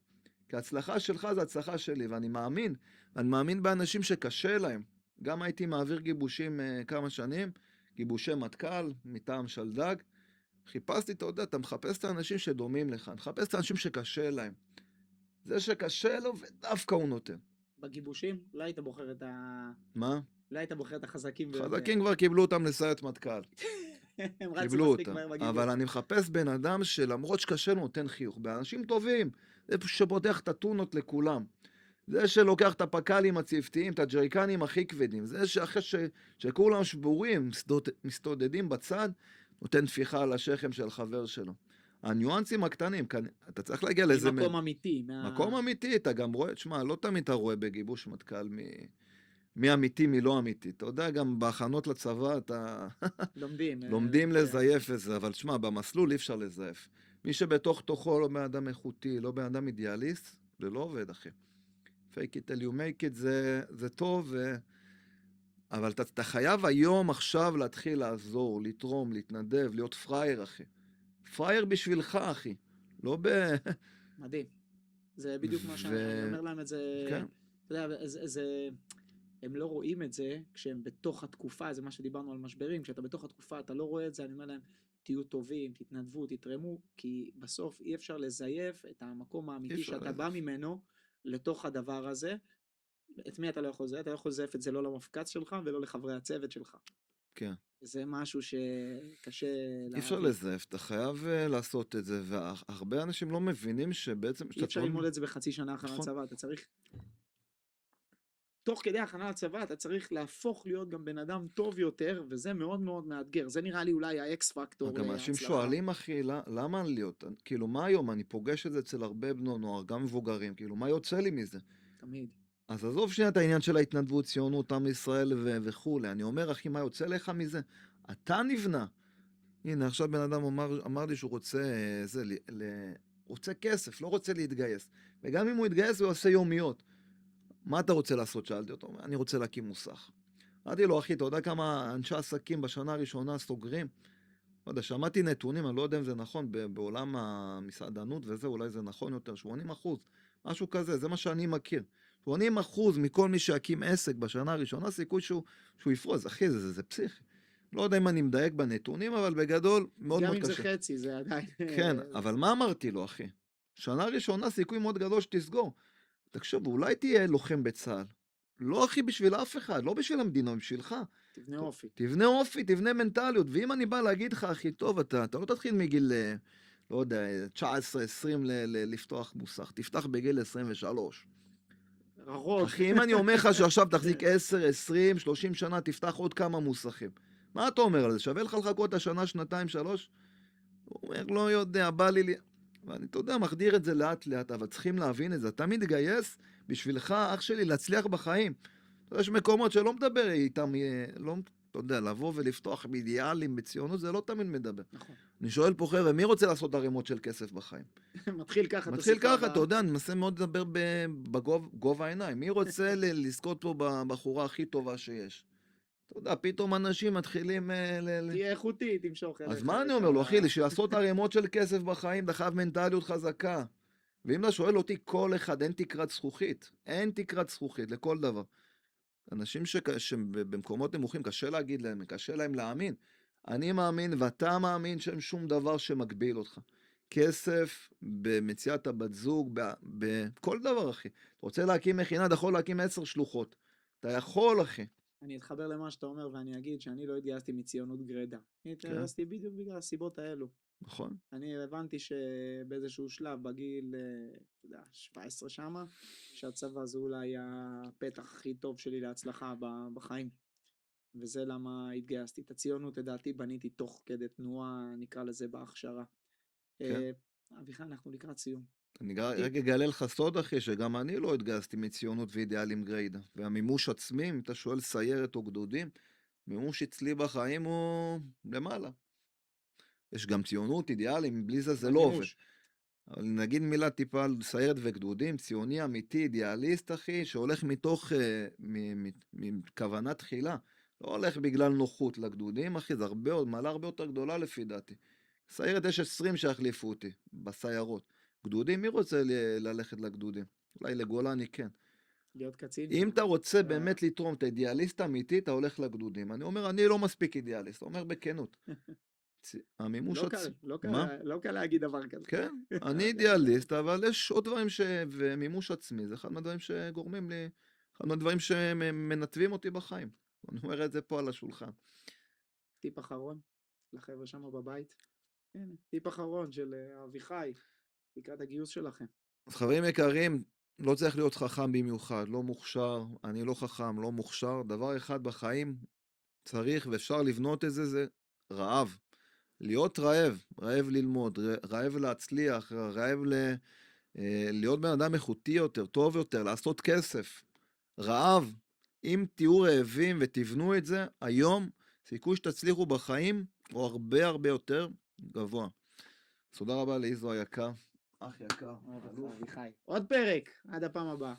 כי ההצלחה שלך זה הצלחה שלי, ואני מאמין. אני מאמין באנשים שקשה להם. גם הייתי מעביר גיבושים כמה שנים, גיבושי מטכ"ל, מטעם שלדג. חיפשתי, אתה יודע, אתה מחפש את האנשים שדומים לך, אני מחפש את האנשים שקשה להם. זה שקשה לו, ודווקא הוא נותן. בגיבושים? אולי היית בוחר את ה... מה? אולי היית בוחר את החזקים ביותר. חזקים כבר קיבלו אותם לסיירת מטכ"ל. הם רצו קיבלו מספיק אותם. מהר בגיל. אבל אני מחפש בן אדם שלמרות שקשה לו נותן חיוך. באנשים טובים, זה שפותח את הטונות לכולם. זה שלוקח את הפקלים הצוותיים, את הג'ריקנים הכי כבדים. זה שאחרי שכולם שבורים, מסתודדים בצד, נותן תפיחה על השכם של חבר שלו. הניואנסים הקטנים, אתה צריך להגיע לזה... מקום אמיתי. מקום אמיתי, אתה גם רואה, תשמע, לא תמיד אתה רואה בגיבוש מטכ"ל מי אמיתי, מי לא אמיתי. אתה יודע, גם בהכנות לצבא אתה... לומדים לזייף את זה, אבל תשמע, במסלול אי אפשר לזייף. מי שבתוך תוכו לא בן אדם איכותי, לא בן אדם אידיאליסט, זה לא עובד, אחי. fake it till you make it זה טוב, אבל אתה חייב היום, עכשיו, להתחיל לעזור, לתרום, להתנדב, להיות פרייר, אחי. פרייר בשבילך, אחי. לא מדהים. זה בדיוק מה שאני אומר להם את זה. כן. אתה יודע, הם לא רואים את זה כשהם בתוך התקופה, זה מה שדיברנו על משברים, כשאתה בתוך התקופה אתה לא רואה את זה, אני אומר להם, תהיו טובים, תתנדבו, תתרמו, כי בסוף אי אפשר לזייף את המקום האמיתי שאתה בא ממנו לתוך הדבר הזה. את מי אתה לא יכול לזייף? אתה לא יכול לזייף את זה לא למפקץ שלך ולא לחברי הצוות שלך. כן. זה משהו שקשה להבין. אי אפשר לזייף, אתה חייב לעשות את זה, והרבה אנשים לא מבינים שבעצם... אי אפשר ללמוד את זה בחצי שנה הכנה לצבא, אתה צריך... תוך כדי הכנה לצבא, אתה צריך להפוך להיות גם בן אדם טוב יותר, וזה מאוד מאוד מאתגר. זה נראה לי אולי האקס פקטור. גם אנשים שואלים, אחי, למה להיות? כאילו, מה היום? אני פוגש את זה אצל הרבה בני נוער, גם מבוגרים, כאילו, מה יוצא לי מזה? תמיד. אז עזוב שנייה את העניין של ההתנדבות, ציונות, עם ישראל וכו'. אני אומר, אחי, מה יוצא לך מזה? אתה נבנה. הנה, עכשיו בן אדם אמר לי שהוא רוצה כסף, לא רוצה להתגייס. וגם אם הוא יתגייס, הוא עושה יומיות. מה אתה רוצה לעשות? שאלתי אותו. אני רוצה להקים מוסך. אמרתי לו, אחי, אתה יודע כמה אנשי עסקים בשנה הראשונה סוגרים? לא יודע, שמעתי נתונים, אני לא יודע אם זה נכון, בעולם המסעדנות וזה, אולי זה נכון יותר, 80%, משהו כזה, זה מה שאני מכיר. 80% מכל מי שיקים עסק בשנה הראשונה, סיכוי שהוא יפרוס. אחי, זה פסיכי. לא יודע אם אני מדייק בנתונים, אבל בגדול מאוד מאוד קשה. גם אם זה חצי, זה עדיין... כן, אבל מה אמרתי לו, אחי? שנה ראשונה, סיכוי מאוד גדול שתסגור. תקשוב, אולי תהיה לוחם בצה"ל. לא, אחי, בשביל אף אחד, לא בשביל המדינה, בשבילך. תבנה אופי. תבנה אופי, תבנה מנטליות. ואם אני בא להגיד לך, אחי, טוב, אתה לא תתחיל מגיל, לא יודע, 19-20 לפתוח מוסך. תפתח בגיל 23. רחוק. אחי, אם אני אומר לך שעכשיו תחזיק 10, 20, 30 שנה, תפתח עוד כמה מוסכים. מה אתה אומר על זה? שווה לך לחכות השנה, שנתיים, 3? הוא אומר, לא יודע, בא לי... ואני, אתה יודע, מחדיר את זה לאט לאט, אבל צריכים להבין את זה. אתה מתגייס בשבילך, אח שלי, להצליח בחיים. אתה יודע, יש מקומות שלא מדבר איתם, לא, אתה יודע, לבוא ולפתוח באידיאלים, בציונות, זה לא תמיד מדבר. נכון. אני שואל פה, חבר'ה, מי רוצה לעשות ערימות של כסף בחיים? מתחיל ככה. מתחיל ככה, אתה יודע, אני מנסה מאוד לדבר בגובה העיניים. מי רוצה לזכות פה בבחורה הכי טובה שיש? אתה יודע, פתאום אנשים מתחילים... תהיה איכותי, תמשוך. אז מה אני אומר לו, אחי, לעשות ערימות של כסף בחיים, אתה חייב מנטליות חזקה. ואם אתה שואל אותי, כל אחד, אין תקרת זכוכית. אין תקרת זכוכית לכל דבר. אנשים שבמקומות נמוכים, קשה להגיד להם, קשה להם להאמין. אני מאמין ואתה מאמין שאין שום דבר שמגביל אותך. כסף, במציאת הבת זוג, בכל דבר, אחי. אתה רוצה להקים מכינה, אתה יכול להקים 10 שלוחות. אתה יכול, אחי. אני אתחבר למה שאתה אומר, ואני אגיד שאני לא התגייסתי מציונות גרידא. אני התגייסתי בדיוק בגלל הסיבות האלו. נכון. אני הבנתי שבאיזשהו שלב, בגיל 17 שמה, שהצבא זה אולי הפתח הכי טוב שלי להצלחה בחיים. וזה למה התגייסתי. את הציונות, לדעתי, בניתי תוך כדי תנועה, נקרא לזה בהכשרה. אביחי, אנחנו לקראת סיום. אני רק אגלה לך סוד, אחי, שגם אני לא התגייסתי מציונות ואידיאלים גרידא. והמימוש עצמי, אם אתה שואל סיירת או גדודים, מימוש אצלי בחיים הוא למעלה. יש גם ציונות, אידיאלים, בלי זה לא עובד. אבל נגיד מילה טיפה על סיירת וגדודים, ציוני אמיתי, אידיאליסט, אחי, שהולך מתוך מכוונה תחילה. לא הולך בגלל נוחות לגדודים, אחי, זה מעלה הרבה יותר גדולה לפי דעתי. סיירת יש 20 שהחליפו אותי, בסיירות. גדודים, מי רוצה ללכת לגדודים? אולי לגולני כן. להיות קצין. אם אתה רוצה באמת לתרום את האידיאליסט האמיתי, אתה הולך לגדודים. אני אומר, אני לא מספיק אידיאליסט, אומר בכנות. המימוש לא קל להגיד דבר כזה. כן, אני אידיאליסט, אבל יש עוד דברים ומימוש עצמי, זה אחד מהדברים שגורמים לי, אחד מהדברים שמנתבים אותי בחיים. אני אומר את זה פה על השולחן. טיפ אחרון לחבר'ה שם בבית. הנה, טיפ אחרון של אביחי, לקראת הגיוס שלכם. אז חברים יקרים, לא צריך להיות חכם במיוחד, לא מוכשר, אני לא חכם, לא מוכשר. דבר אחד בחיים צריך ואפשר לבנות את זה, זה רעב. להיות רעב, רעב ללמוד, רעב להצליח, להיות בן אדם איכותי יותר, טוב יותר, לעשות כסף. רעב. אם תהיו רעבים ותבנו את זה, היום סיכוי שתצליחו בחיים הוא הרבה הרבה יותר גבוה. תודה רבה לאיזו היקר. אח יקר. אביחי. עוד פרק, עד הפעם הבאה.